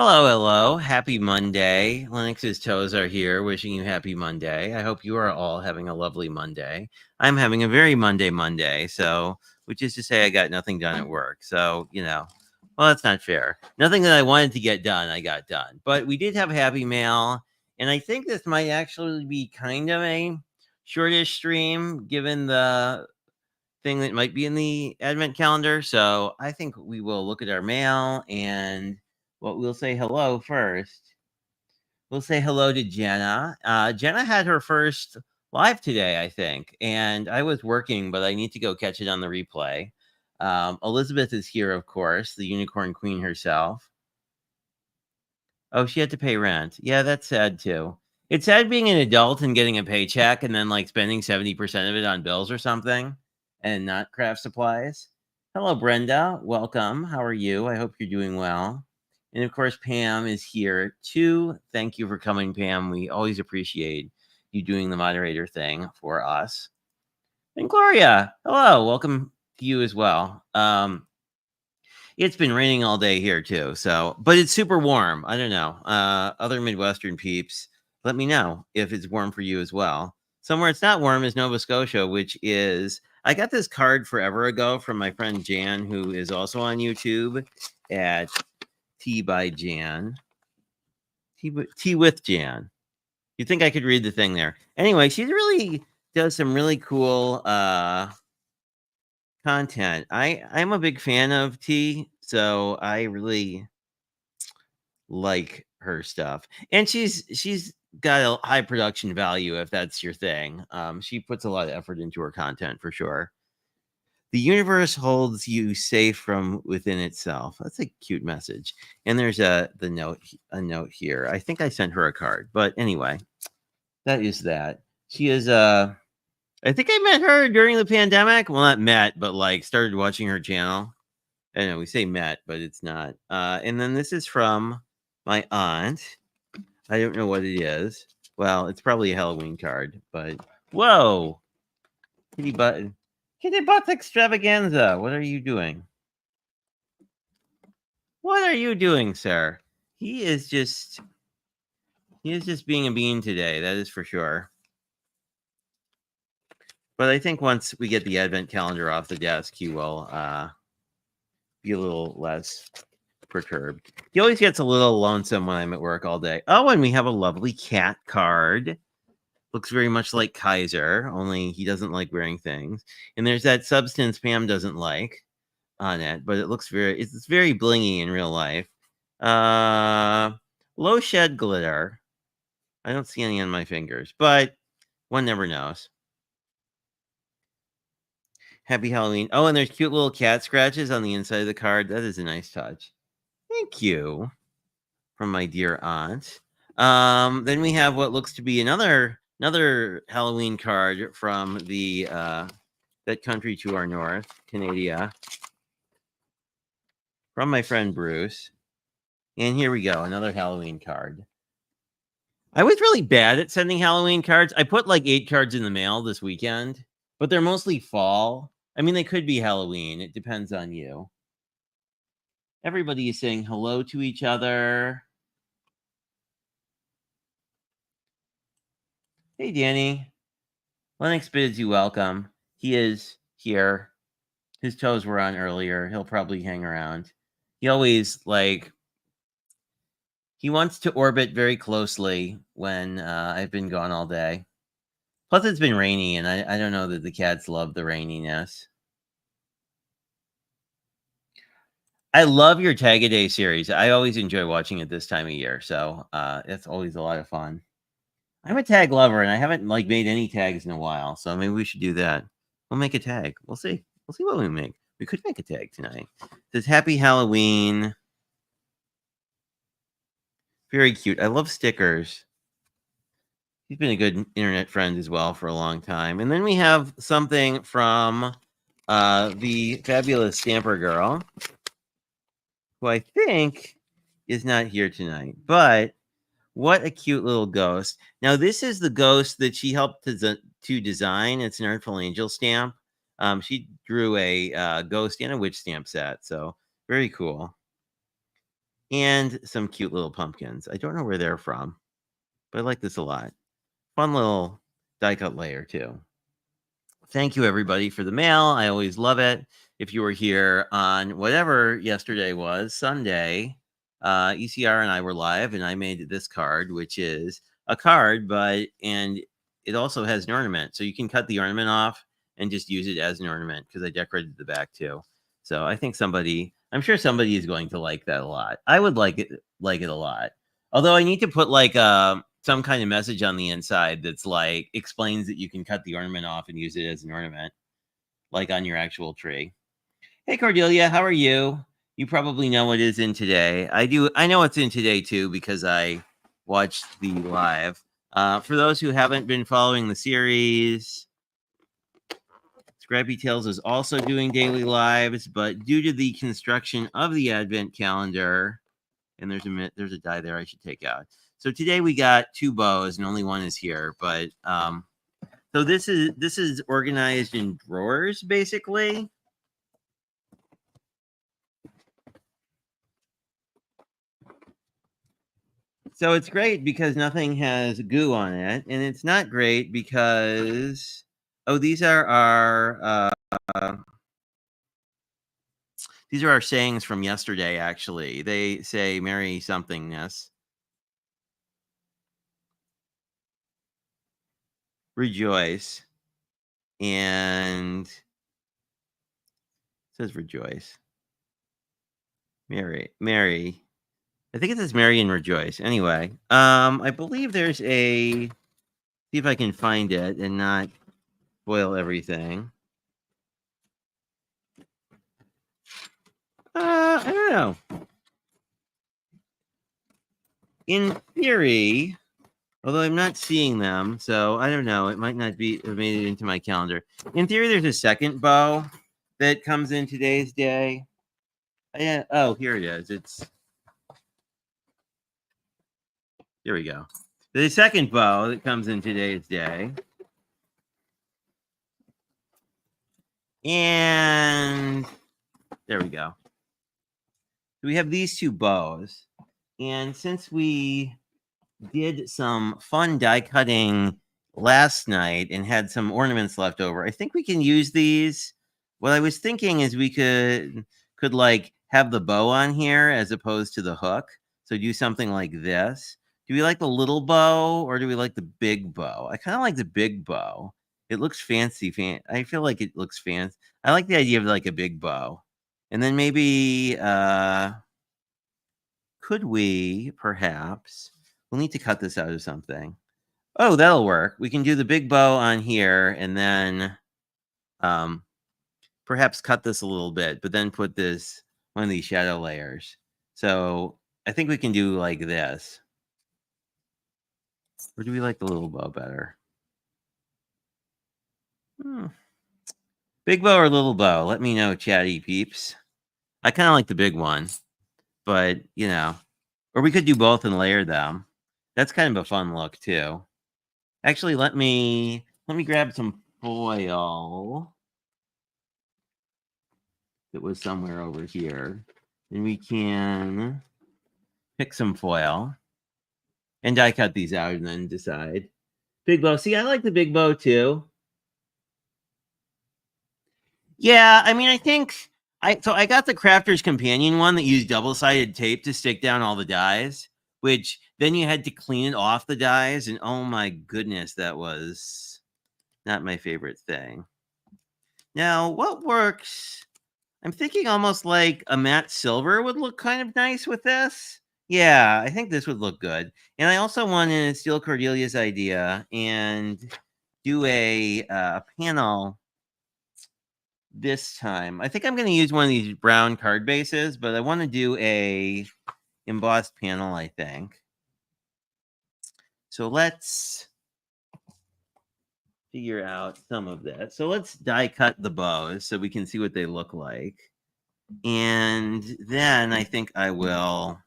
Hello, hello. Happy Monday. Lennox's toes are here, wishing you happy Monday. I hope you are all having a lovely Monday. I'm having a very Monday, so which is to say I got nothing done at work. So, well, that's not fair. Nothing that I wanted to get done, I got done. But we did have Happy Mail, and I think this might actually be kind of a shortish stream given the thing that might be in the advent calendar. So I think we will look at our mail and we'll say hello first. We'll say hello to Jenna. Jenna had her first live today, I think, and I was working, but I need to go catch it on the replay. Elizabeth is here, of course, the unicorn queen herself. Oh, she had to pay rent. Yeah, that's sad too. It's sad being an adult and getting a paycheck and then like spending 70% of it on bills or something and not craft supplies. Hello, Brenda. Welcome. How are you? I hope you're doing well. And of course, Pam is here too. Thank you for coming, Pam. We always appreciate you doing the moderator thing for us. And Gloria, hello. Welcome to you as well. It's been raining all day here too, but it's super warm. I don't know. Other Midwestern peeps, let me know if it's warm for you as well. Somewhere it's not warm is Nova Scotia, which is I got this card forever ago from my friend Jan, who is also on YouTube at Tea by Jan. Tea with Jan. You'd think I could read the thing there. Anyway, she really does some really cool content. I'm a big fan of Tea, so I really like her stuff. And she's got a high production value if that's your thing. She puts a lot of effort into her content for sure. The universe holds you safe from within itself. That's a cute message. And there's a note here. I think I sent her a card, but anyway, that is that. She is I think I met her during the pandemic. Well, not met, but like started watching her channel. I know we say met, but it's not. And then this is from my aunt. I don't know what it is. Well, it's probably a Halloween card, but whoa, kitty butt extravaganza. What are you doing? What are you doing, sir? He is just being a bean today. That is for sure. But I think once we get the advent calendar off the desk, he will be a little less perturbed. He always gets a little lonesome when I'm at work all day. Oh, and we have a lovely cat card. Looks very much like Kaiser, only he doesn't like wearing things. And there's that substance Pam doesn't like on it, but it's very blingy in real life. Low shed glitter. I don't see any on my fingers, but one never knows. Happy Halloween. Oh, and there's cute little cat scratches on the inside of the card. That is a nice touch. Thank you from my dear aunt. Then we have what looks to be another Halloween card from the that country to our north, Canada, from my friend Bruce. And here we go, another Halloween card. I was really bad at sending Halloween cards. I put like 8 cards in the mail this weekend, but they're mostly fall. I mean, they could be Halloween. It depends on you. Everybody is saying hello to each other. Hey, Danny. Lennox bids you welcome. He is here. His toes were on earlier. He'll probably hang around. He always, he wants to orbit very closely when I've been gone all day. Plus, it's been rainy, and I don't know that the cats love the raininess. I love your Tag-A-Day series. I always enjoy watching it this time of year, so it's always a lot of fun. I'm a tag lover, and I haven't made any tags in a while, so maybe we should do that. We'll make a tag. We'll see. We'll see what we make. We could make a tag tonight. It says Happy Halloween. Very cute. I love stickers. He's been a good internet friend as well for a long time. And then we have something from the fabulous Stamper Girl, who I think is not here tonight, but what a cute little ghost. Now, this is the ghost that she helped to design. It's an Artful Angel stamp. She drew a ghost and a witch stamp set, so very cool. and some cute little pumpkins. I don't know where they're from, but I like this a lot. Fun little die cut layer too. Thank you everybody for the mail. I always love it. If you were here on whatever yesterday was, Sunday, ECR and I were live, and I made this card, which is a card, and it also has an ornament, so you can cut the ornament off and just use it as an ornament because I decorated the back too. So I think I'm sure somebody is going to like that a lot. I would like it a lot. Although I need to put like some kind of message on the inside that's like explains that you can cut the ornament off and use it as an ornament, like on your actual tree. Hey Cordelia, how are you? You probably know what is in today. I do. I know what's in today too because I watched the live. For those who haven't been following the series, Scrappy Tales is also doing daily lives, but due to the construction of the Advent calendar, and there's a die there I should take out. So today we got 2 bows and only one is here, but so this is organized in drawers basically. So it's great because nothing has goo on it, and it's not great because these are our sayings from yesterday. Actually, they say "Merry somethingness," rejoice, and it says rejoice, Mary. I think it says Mary and rejoice. Anyway, I believe there's see if I can find it and not spoil everything. I don't know. In theory, although I'm not seeing them, so I don't know. It might not have made it into my calendar. In theory, there's a second bow that comes in today's day. Oh, here it is. Here we go. The second bow that comes in today's day. And there we go. We have these 2 bows. And since we did some fun die cutting last night and had some ornaments left over, I think we can use these. What I was thinking is we could like have the bow on here as opposed to the hook. So do something like this. Do we like the little bow or do we like the big bow? I kind of like the big bow. It looks fancy. I feel like it looks fancy. I like the idea of like a big bow. And then maybe could we perhaps, we'll need to cut this out of something. Oh, that'll work. We can do the big bow on here and then perhaps cut this a little bit, but then put one of these shadow layers. So I think we can do like this. Or do we like the little bow better? Big bow or little bow? Let me know, chatty peeps. I kind of like the big one, but or we could do both and layer them. That's kind of a fun look too. Actually, let me grab some foil that was somewhere over here, and we can pick some foil and die cut these out and then decide. Big bow. See, I like the big bow too. Yeah, I mean, I think I got the Crafter's Companion one that used double-sided tape to stick down all the dies, which then you had to clean it off the dies, and oh my goodness, that was not my favorite thing. Now, what works? I'm thinking almost like a matte silver would look kind of nice with this. Yeah, I think this would look good. And I also want to steal Cordelia's idea and do a panel this time. I think I'm going to use one of these brown card bases, but I want to do a embossed panel, I think. So let's figure out some of that. So let's die cut the bows so we can see what they look like. And then I think I will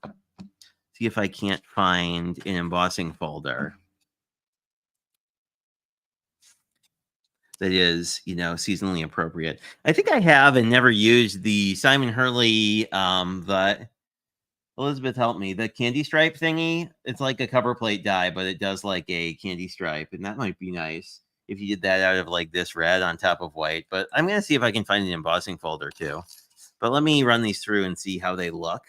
see if I can't find an embossing folder that is, seasonally appropriate. I think I have and never used the Simon Hurley, Elizabeth, help me. The candy stripe thingy, it's like a cover plate die, but it does like a candy stripe, and that might be nice if you did that out of like this red on top of white. But I'm going to see if I can find an embossing folder too. But let me run these through and see how they look.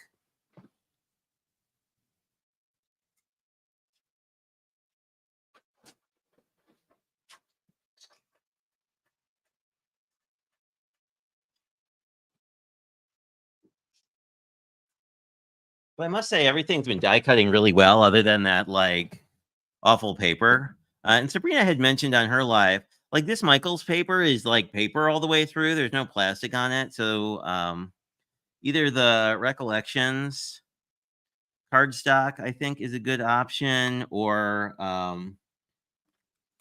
But I must say, everything's been die cutting really well, other than that like awful paper. And Sabrina had mentioned on her live, like this Michael's paper is like paper all the way through. There's no plastic on it, so either the Recollections cardstock I think is a good option, or I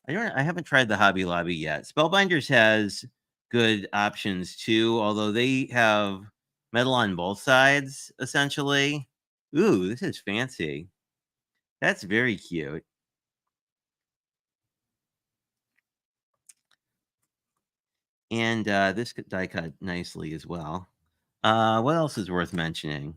haven't tried the Hobby Lobby yet. Spellbinders has good options too, although they have metal on both sides essentially. Ooh, this is fancy. That's very cute. And this die cut nicely as well. What else is worth mentioning?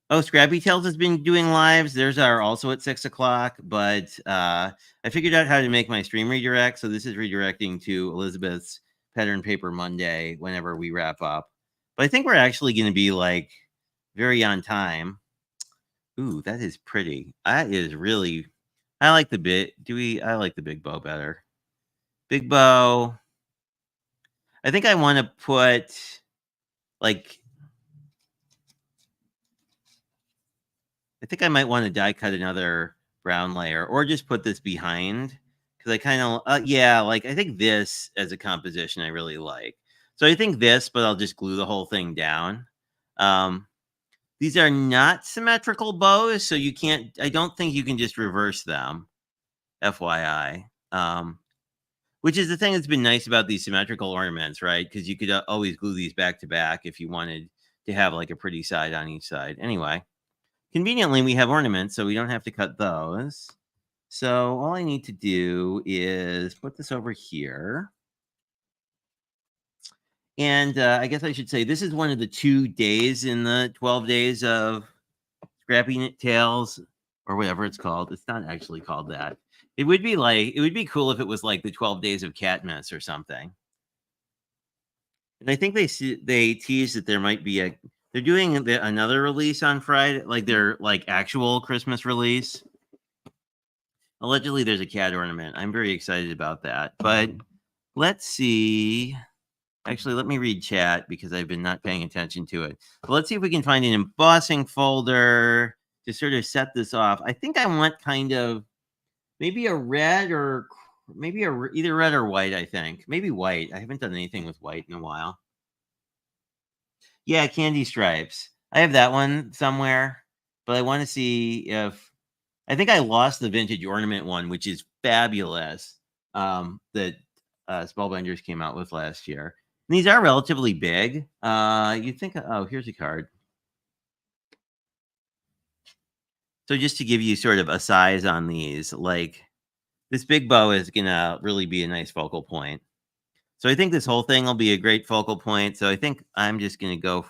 Oh, Scrappy Tales has been doing lives. Theirs are also at 6 o'clock, but I figured out how to make my stream redirect. So this is redirecting to Elizabeth's Pattern Paper Monday whenever we wrap up. But I think we're actually going to be like very on time. Ooh, that is pretty. That is really, I like the I like the big bow better. Big bow. I think I want to put like, I think I might want to die cut another brown layer, or just put this behind, because I kind of yeah, like I think this as a composition I really like. So I think this, but I'll just glue the whole thing down. Um, these are not symmetrical bows, so you can't. I don't think you can just reverse them. FYI. Which is the thing that's been nice about these symmetrical ornaments, right? Because you could always glue these back to back if you wanted to have like a pretty side on each side. Anyway. Conveniently, we have ornaments, so we don't have to cut those. So all I need to do is put this over here. And I guess I should say this is one of the 2 days in the 12 days of Scrappy Knit Tales, or whatever it's called. It's not actually called that. It would be cool if it was like the 12 days of Catmas or something. And I think they tease that there might be they're doing another release on Friday, like their like actual Christmas release. Allegedly, there's a cat ornament. I'm very excited about that. But let's see. Actually, let me read chat because I've been not paying attention to it. But let's see if we can find an embossing folder to sort of set this off. I think I want kind of maybe a red, or maybe either red or white, I think. Maybe white. I haven't done anything with white in a while. Yeah, candy stripes. I have that one somewhere, but I want to see if I think I lost the vintage ornament one, which is fabulous. That Spellbinders came out with last year. And these are relatively big. You think? Oh, here's a card. So just to give you sort of a size on these, like this big bow is gonna really be a nice focal point. So I think this whole thing will be a great focal point. So I think I'm just gonna go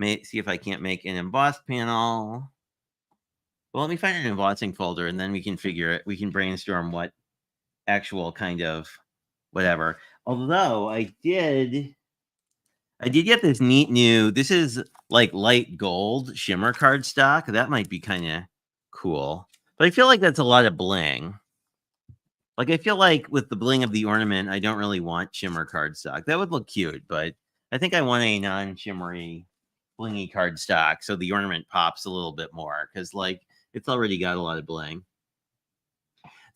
see if I can't make an embossed panel. Well, let me find an embossing folder, and then we can figure it. We can brainstorm what actual kind of whatever. Although I did get this neat new. This is like light gold shimmer cardstock. That might be kind of cool. But I feel like that's a lot of bling. Like I feel like with the bling of the ornament, I don't really want shimmer cardstock. That would look cute, but I think I want a non-shimmery, blingy cardstock so the ornament pops a little bit more, because like it's already got a lot of bling.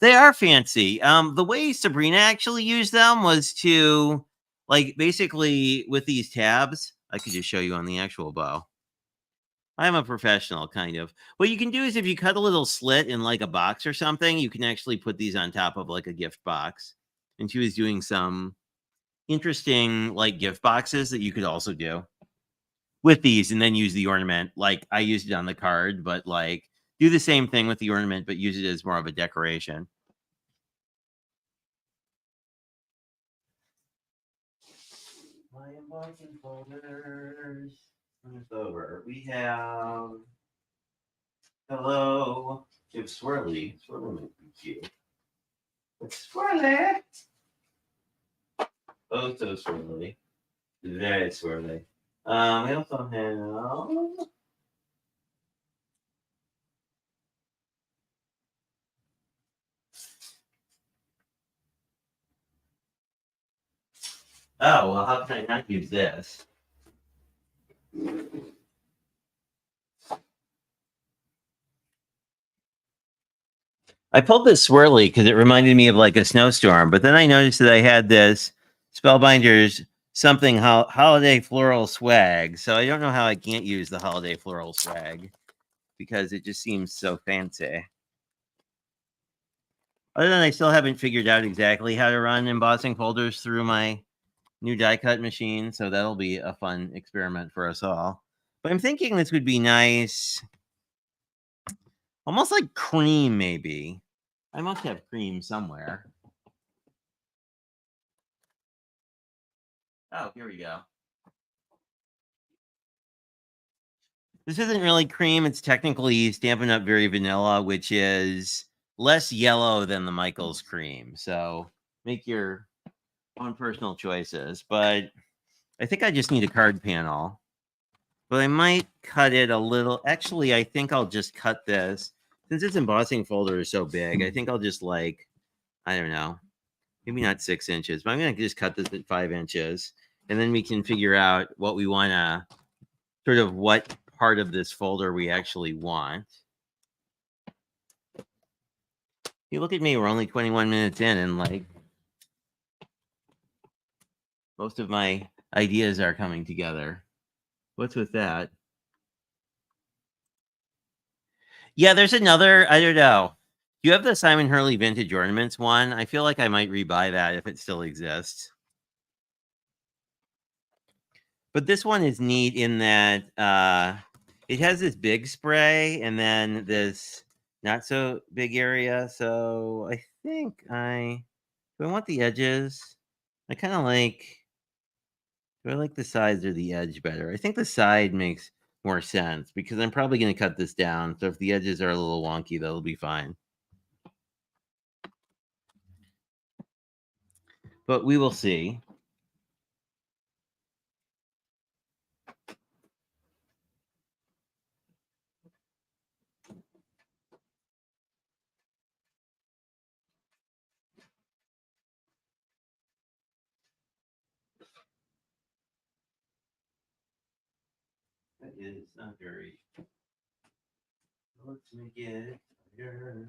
They are fancy. The way Sabrina actually used them was to, like, basically with these tabs, I could just show you on the actual bow. I'm a professional, kind of. What you can do is if you cut a little slit in like a box or something, you can actually put these on top of like a gift box. And she was doing some interesting like gift boxes that you could also do with these, and then use the ornament. Like I used it on the card, but like do the same thing with the ornament, but use it as more of a decoration. My embossing folders. Over. We have Hello. You have Swirly. Swirly might be cute. It's Swirly. Oh, so swirly. Very swirly. We also have. Oh, well, how can I not use this? I pulled this swirly because it reminded me of like a snowstorm, but then I noticed that I had this Spellbinders something holiday floral swag. So I don't know how I can't use the holiday floral swag because it just seems so fancy. Other than I still haven't figured out exactly how to run embossing folders through my new die cut machine, so that'll be a fun experiment for us all. But I'm thinking this would be nice, almost like cream, maybe. I must have cream somewhere. Oh, here we go. This isn't really cream. It's technically Stampin' Up! Very Vanilla, which is less yellow than the Michaels cream. So make your own personal choices. But I think I just need a card panel. But I might cut it a little. Actually, I think I'll just cut this. Since this embossing folder is so big, I think I'll just like, I don't know, maybe not 6 inches, but I'm going to just cut this at 5 inches. And then we can figure out what we want to, sort of what part of this folder we actually want. You look at me, we're only 21 minutes in, and like most of my ideas are coming together. What's with that? Yeah, there's another, I don't know. You have the Simon Hurley Vintage Ornaments one. I feel like I might rebuy that if it still exists. But this one is neat in that it has this big spray and then this not so big area. So I think do I want the edges? I kind of like, do I like the sides or the edge better? I think the side makes more sense because I'm probably going to cut this down. So if the edges are a little wonky, that'll be fine. But we will see. That is not very. Let's make it bigger.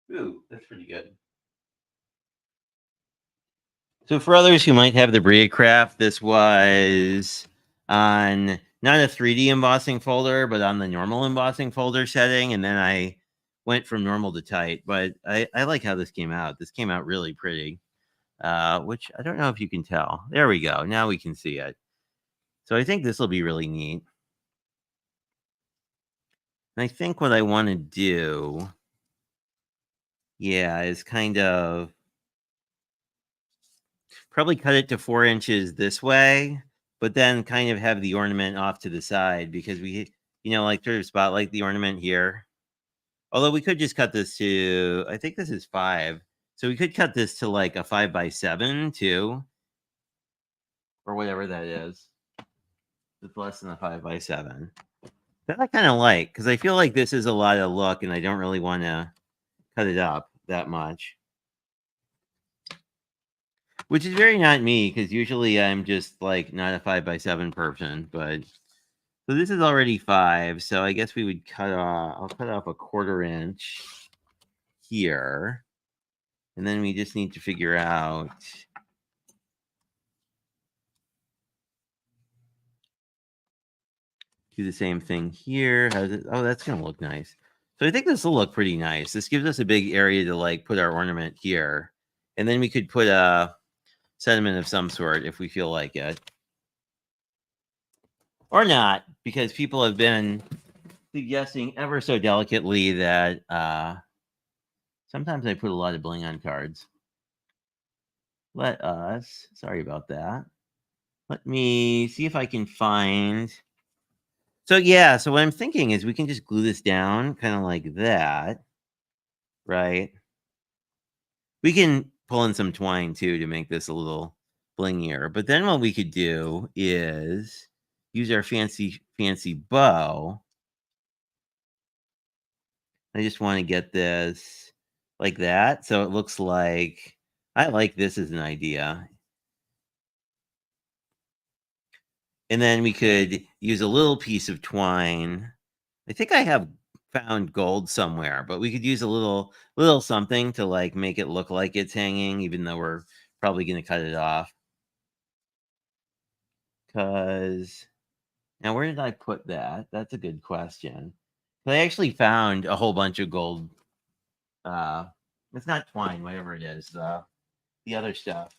Ooh, that's pretty good. So for others who might have the Briacraft, this was on not a 3D embossing folder, but on the normal embossing folder setting. And then I went from normal to tight. But I like how this came out. This came out really pretty, which I don't know if you can tell. There we go. Now we can see it. So I think this will be really neat. And I think what I want to do, yeah, is kind of probably cut it to 4 inches this way, but then kind of have the ornament off to the side because we, like sort of spotlight the ornament here. Although we could just cut this to, I think this is 5. So we could cut this to like a 5x7 too, or whatever that is. It's less than a 5x7. That I kind of like because I feel like this is a lot of look and I don't really want to cut it up that much. Which is very not me because usually I'm just like not a 5x7 person, but so this is already 5. So I guess we would cut off, I'll cut off a 1/4 inch here. And then we just need to figure out do the same thing here. How's it? Oh, that's gonna look nice. So I think this will look pretty nice. This gives us a big area to like put our ornament here. And then we could put a sentiment of some sort if we feel like it. Or not, because people have been suggesting ever so delicately that sometimes I put a lot of bling on cards. Let us, sorry about that. Let me see if I can find. So yeah, so what I'm thinking is we can just glue this down kind of like that, right? We can pull in some twine too to make this a little blingier. But then what we could do is use our fancy bow. I just want to get this like that. So it looks like I like this as an idea. And then we could use a little piece of twine. I think I have found gold somewhere, but we could use a little something to like make it look like it's hanging, even though we're probably going to cut it off. Because now where did I put that? That's a good question. I actually found a whole bunch of gold. It's not twine, whatever it is. The other stuff.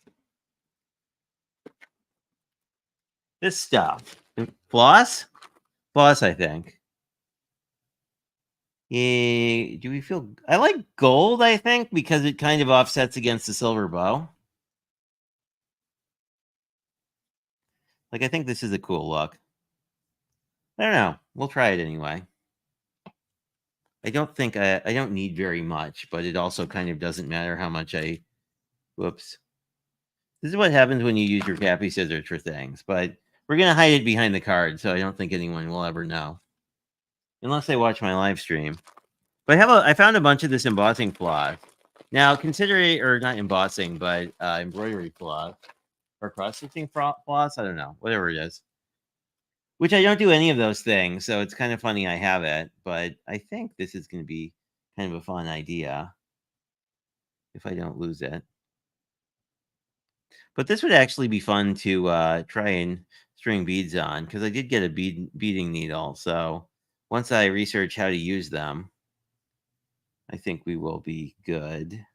This stuff. Floss? Floss, I think. Yeah, do we feel... I like gold, I think, because it kind of offsets against the silver bow. Like, I think this is a cool look. I don't know. We'll try it anyway. I don't think I don't need very much, but it also kind of doesn't matter how much I... Whoops. This is what happens when you use your Cappy scissors for things, but we're going to hide it behind the card, so I don't think anyone will ever know. Unless they watch my live stream. But I found a bunch of this embossing floss. Now, consider it, or not embossing, but embroidery floss. Or cross-stitching floss, I don't know. Whatever it is. Which I don't do any of those things, so it's kind of funny I have it. But I think this is going to be kind of a fun idea. If I don't lose it. But this would actually be fun to try and string beads on, because I did get a beading needle. So once I research how to use them, I think we will be good.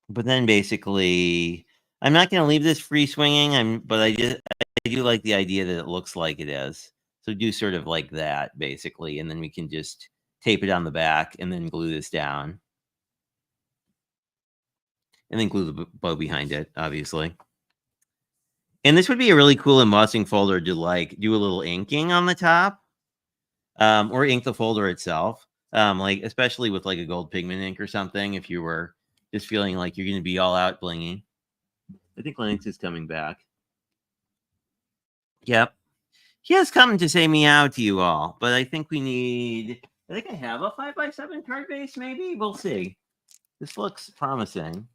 But then basically, I'm not going to leave this free swinging. But I do like the idea that it looks like it is. So do sort of like that, basically, and then we can just tape it on the back and then glue this down. And then glue the bow behind it, obviously. And this would be a really cool embossing folder to like do a little inking on the top, or ink the folder itself. Like especially with like a gold pigment ink or something, if you were just feeling like you're going to be all out blingy. I think Lennox is coming back. Yep. He has come to say meow to you all, but I think we need... I think I have a 5x7 card base, maybe? We'll see. This looks promising.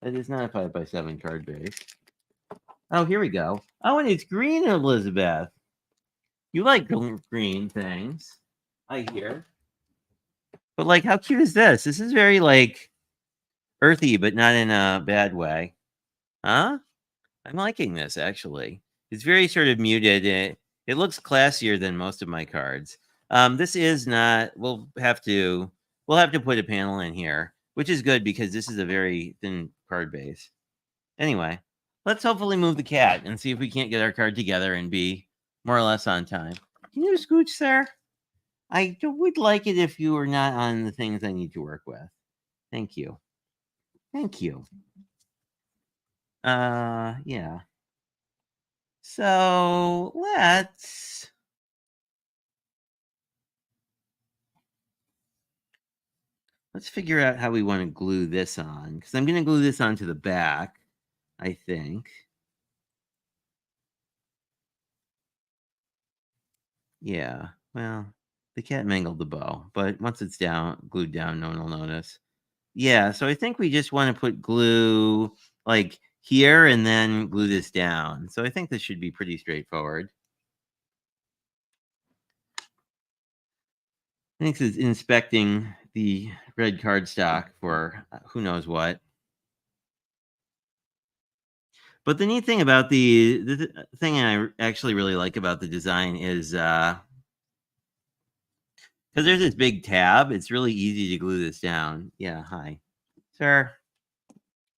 It is not a 5x7 card base. Oh, here we go. Oh, and it's green, Elizabeth. You like green things, I hear. But, like, how cute is this? This is very, like, earthy, but not in a bad way. Huh? I'm liking this, actually. It's very sort of muted. It looks classier than most of my cards. This is not... We'll have to put a panel in here, which is good because this is a very thin card base. Anyway, let's hopefully move the cat and see if we can't get our card together and be more or less on time. Can you scooch, sir? I would like it if you were not on the things I need to work with. Thank you. Thank you. Yeah. So let's figure out how we want to glue this on, because I'm going to glue this onto the back, I think. Yeah, well, the cat mangled the bow, but once it's glued down, no one will notice. Yeah, so I think we just want to put glue like here and then glue this down. So I think this should be pretty straightforward. Thanks is inspecting the red cardstock for who knows what. But the neat thing about the thing I actually really like about the design is because there's this big tab, it's really easy to glue this down. Yeah, hi. Sir,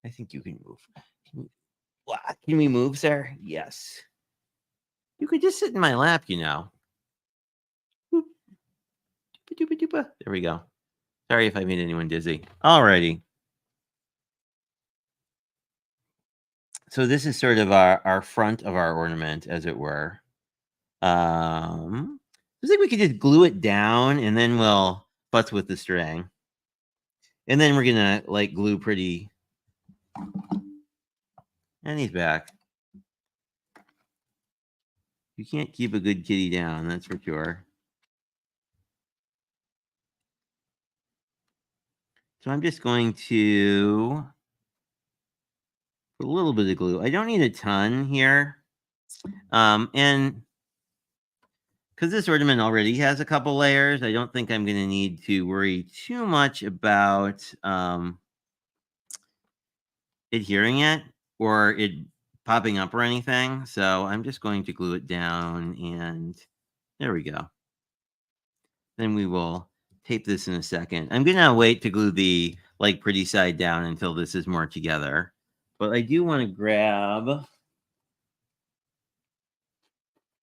I think you can move. Can we move, sir? Yes. You could just sit in my lap, you know. Boop, doopa, doopa, doopa. There we go. Sorry if I made anyone dizzy. Alrighty. So this is sort of our front of our ornament, as it were. I think we could just glue it down and then we'll futz with the string. And then we're gonna like glue pretty. And he's back. You can't keep a good kitty down, that's for sure. So I'm just going to put a little bit of glue. I don't need a ton here. And because this ornament already has a couple layers, I don't think I'm going to need to worry too much about adhering it or it popping up or anything. So I'm just going to glue it down and there we go. Then we will tape this in a second. I'm going to wait to glue the like pretty side down until this is more together. But I do want to grab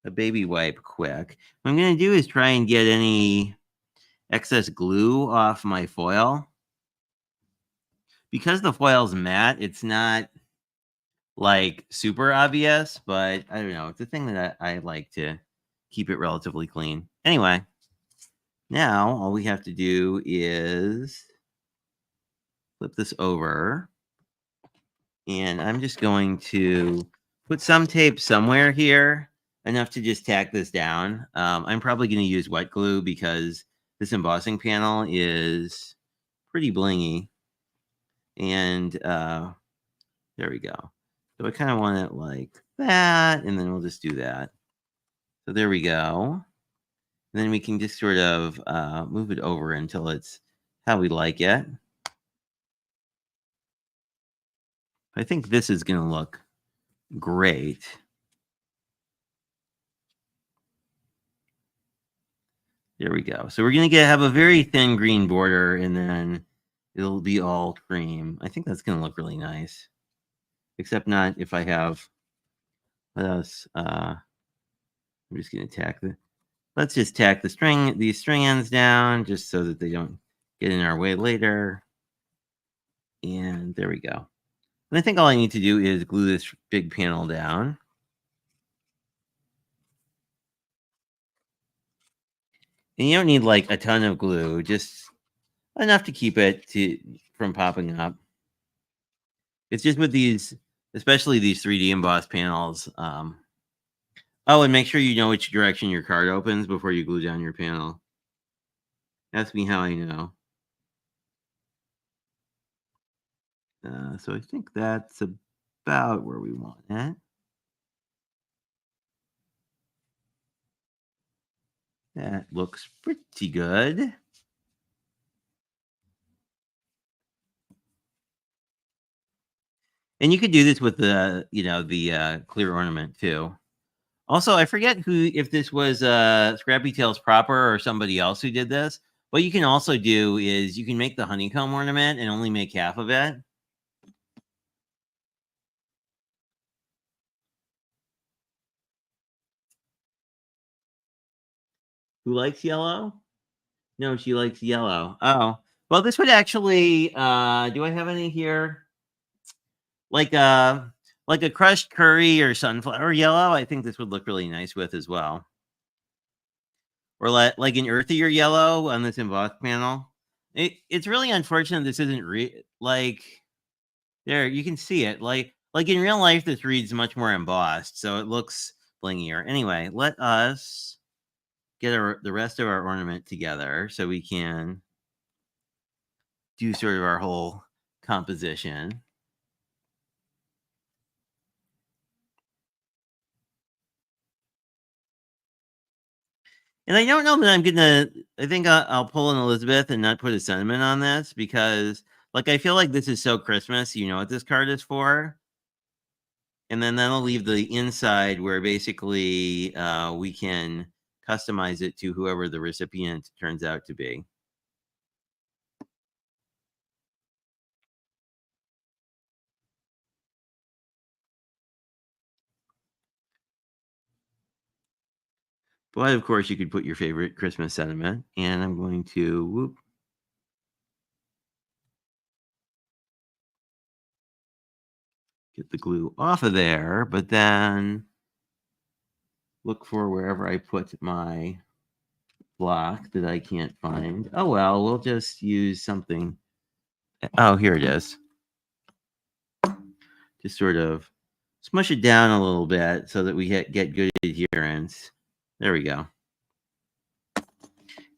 a baby wipe quick. What I'm going to do is try and get any excess glue off my foil. Because the foil's matte, it's not like super obvious, but I don't know. It's a thing that I like to keep it relatively clean. Anyway, now all we have to do is flip this over. And I'm just going to put some tape somewhere here, enough to just tack this down. I'm probably going to use wet glue because this embossing panel is pretty blingy. And there we go. So I kind of want it like that, and then we'll just do that. So there we go. And then we can just sort of move it over until it's how we like it. I think this is going to look great. There we go. So we're going to have a very thin green border, and then it'll be all cream. I think that's going to look really nice. Except not if I have, what else? I'm just going to tack the, let's just tack these string ends down just so that they don't get in our way later. And there we go. And I think all I need to do is glue this big panel down. And you don't need like a ton of glue, just enough to keep it from popping up. It's just with these, especially these 3D embossed panels. Oh, and make sure you know which direction your card opens before you glue down your panel. Ask me how I know. So I think that's about where we want it. That looks pretty good. And you could do this with the, the clear ornament too. Also, I forget if this was Scrappy Tails proper or somebody else who did this. What you can also do is you can make the honeycomb ornament and only make half of it. Who likes yellow? No, she likes yellow. Oh, well, this would actually. Do I have any here? Like a crushed curry or sunflower yellow. I think this would look really nice with as well. Or like an earthier yellow on this embossed panel. It's really unfortunate this isn't like there. You can see it like in real life. This reads much more embossed, so it looks blingier. Anyway, let us get the rest of our ornament together so we can do sort of our whole composition. And I don't know that I'm gonna. I think I'll pull an Elizabeth and not put a sentiment on this because, like, I feel like this is so Christmas. You know what this card is for, and then that'll leave the inside where basically we can customize it to whoever the recipient turns out to be. But of course, you could put your favorite Christmas sentiment. And I'm going to get the glue off of there, but then look for wherever I put my block that I can't find. Oh, well, we'll just use something. Oh, here it is. Just sort of smush it down a little bit so that we get good adherence. There we go.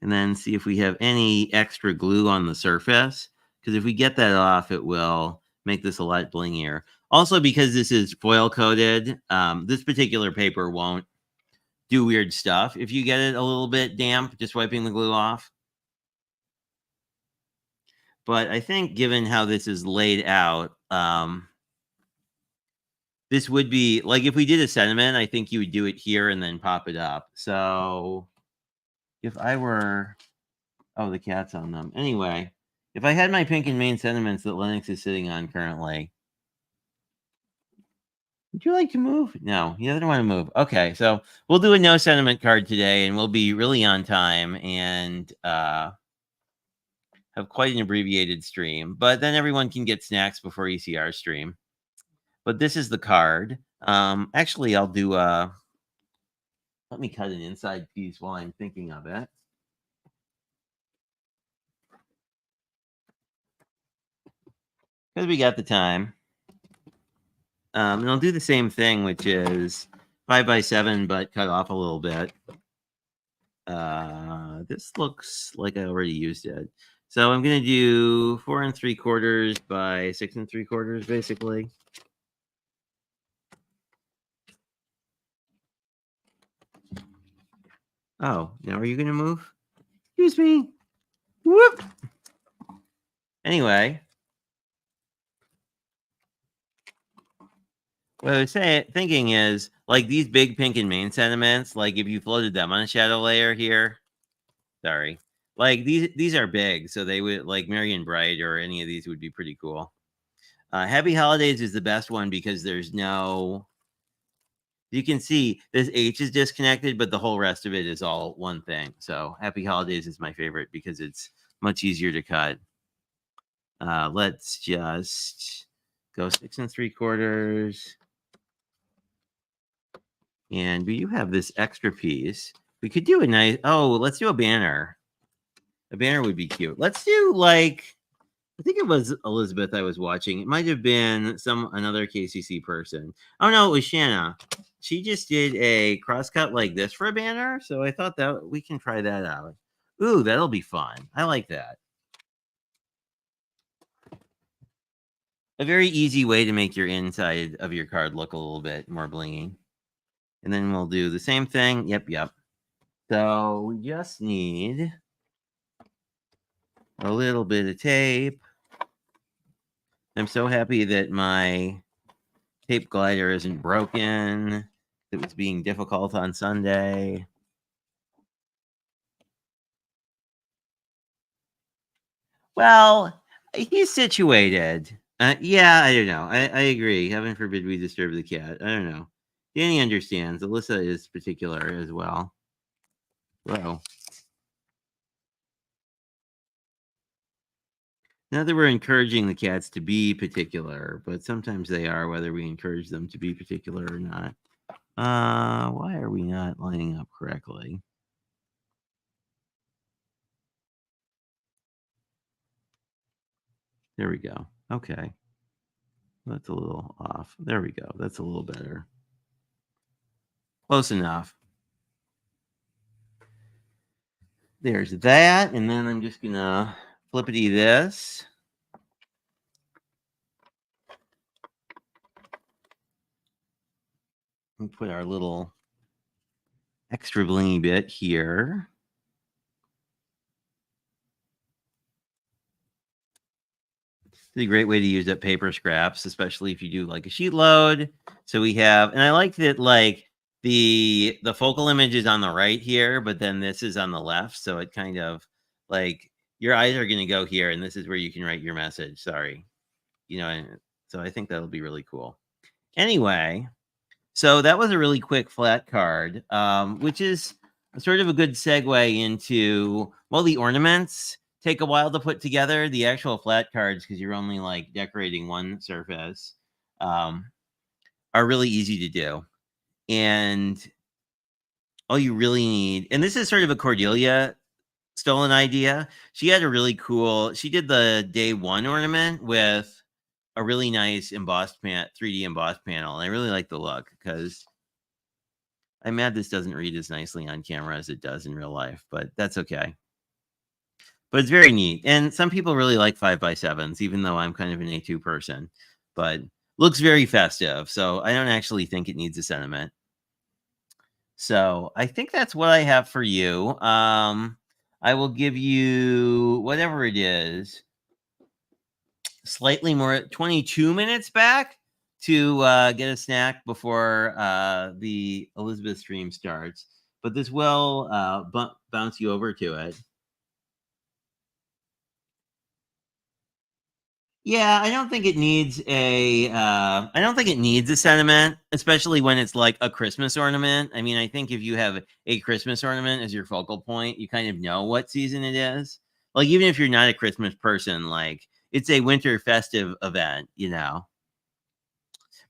And then see if we have any extra glue on the surface. Because if we get that off, it will make this a lot blingier. Also, because this is foil coated, this particular paper won't do weird stuff if you get it a little bit damp, just wiping the glue off. But I think given how this is laid out, this would be like if we did a sentiment, I think you would do it here and then pop it up. So if I were, oh, the cat's on them. Anyway, if I had my pink and main sentiments that Linux is sitting on currently, would you like to move? No, he doesn't want to move. Okay, so we'll do a no sentiment card today, and we'll be really on time and have quite an abbreviated stream. But then everyone can get snacks before you see our stream. But this is the card. Actually, I'll do let me cut an inside piece while I'm thinking of it. Because we got the time. And I'll do the same thing, which is 5x7, but cut off a little bit. This looks like I already used it. So I'm going to do 4 3/4 by 6 3/4, basically. Oh, now are you going to move? Excuse me. Whoop. Anyway. What I was thinking is, like, these big pink and main sentiments, like, if you floated them on a shadow layer here, sorry, like, these are big, so they would, like, Marion Bright or any of these would be pretty cool. Happy Holidays is the best one because there's no, you can see this H is disconnected, but the whole rest of it is all one thing. So Happy Holidays is my favorite because it's much easier to cut. Let's just go 6 3/4. And we do have this extra piece. We could do a nice, oh, let's do a banner. A banner would be cute. Let's do like, I think it was Elizabeth I was watching. It might have been another KCC person. Oh no, it was Shanna. She just did a crosscut like this for a banner. So I thought that we can try that out. Ooh, that'll be fun. I like that. A very easy way to make your inside of your card look a little bit more blingy. And then we'll do the same thing. Yep. So we just need a little bit of tape. I'm so happy that my tape glider isn't broken. It was being difficult on Sunday. Well, he's situated. Yeah, I don't know. I agree. Heaven forbid we disturb the cat. I don't know. Danny understands. Alyssa is particular as well. Whoa. Not that we're encouraging the cats to be particular, but sometimes they are, whether we encourage them to be particular or not. Why are we not lining up correctly? There we go. Okay. That's a little off. There we go. That's a little better. Close enough. There's that. And then I'm just going to flippity this. And put our little extra blingy bit here. It's a great way to use up paper scraps, especially if you do like a sheet load. So we have, and I like that, like, the focal image is on the right here, but then this is on the left. So it kind of like your eyes are going to go here, and this is where you can write your message. Sorry. You know, so I think that'll be really cool. Anyway, so that was a really quick flat card, which is sort of a good segue into, well, the ornaments take a while to put together. The actual flat cards, because you're only like decorating one surface, um, are really easy to do. And all you really need, and this is sort of a Cordelia stolen idea. She had a really cool, she did the day one ornament with a really nice embossed 3D embossed panel. And I really like the look because I'm mad this doesn't read as nicely on camera as it does in real life, but that's okay. But it's very neat. And some people really like 5x7s, even though I'm kind of an A2 person, but looks very festive. So I don't actually think it needs a sentiment. So I think that's what I have for you. I will give you whatever it is, slightly more, 22 minutes back to get a snack before the Elizabeth stream starts. But this will bounce you over to it. Yeah, I don't think it needs a. I don't think it needs a sentiment, especially when it's like a Christmas ornament. I mean, I think if you have a Christmas ornament as your focal point, you kind of know what season it is. Like, even if you're not a Christmas person, like it's a winter festive event, you know.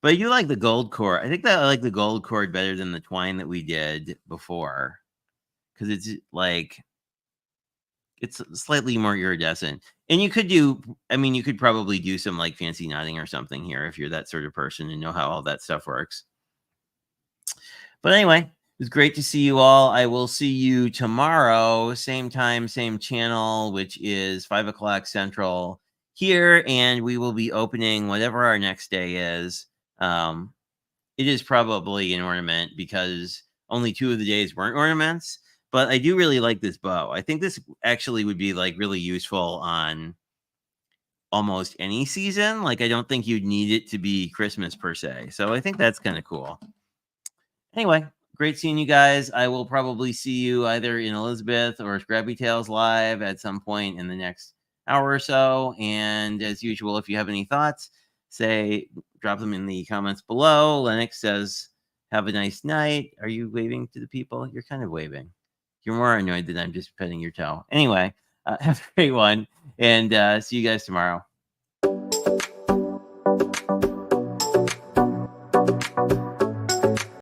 But I do like the gold cord. I think that I like the gold cord better than the twine that we did before, because it's like it's slightly more iridescent. And you could do, I mean, you could probably do some like fancy knotting or something here if you're that sort of person and know how all that stuff works. But anyway, it was great to see you all. I will see you tomorrow, same time, same channel, which is 5 o'clock Central here. And we will be opening whatever our next day is. It is probably an ornament because only 2 of the days weren't ornaments. But I do really like this bow. I think this actually would be like really useful on almost any season. Like, I don't think you'd need it to be Christmas per se. So I think that's kind of cool. Anyway, great seeing you guys. I will probably see you either in Elizabeth or Scrappy Tales live at some point in the next hour or so. And as usual, if you have any thoughts, drop them in the comments below. Lennox says, have a nice night. Are you waving to the people? You're kind of waving. You're more annoyed that I'm just petting your toe. Anyway, have a great one, and see you guys tomorrow.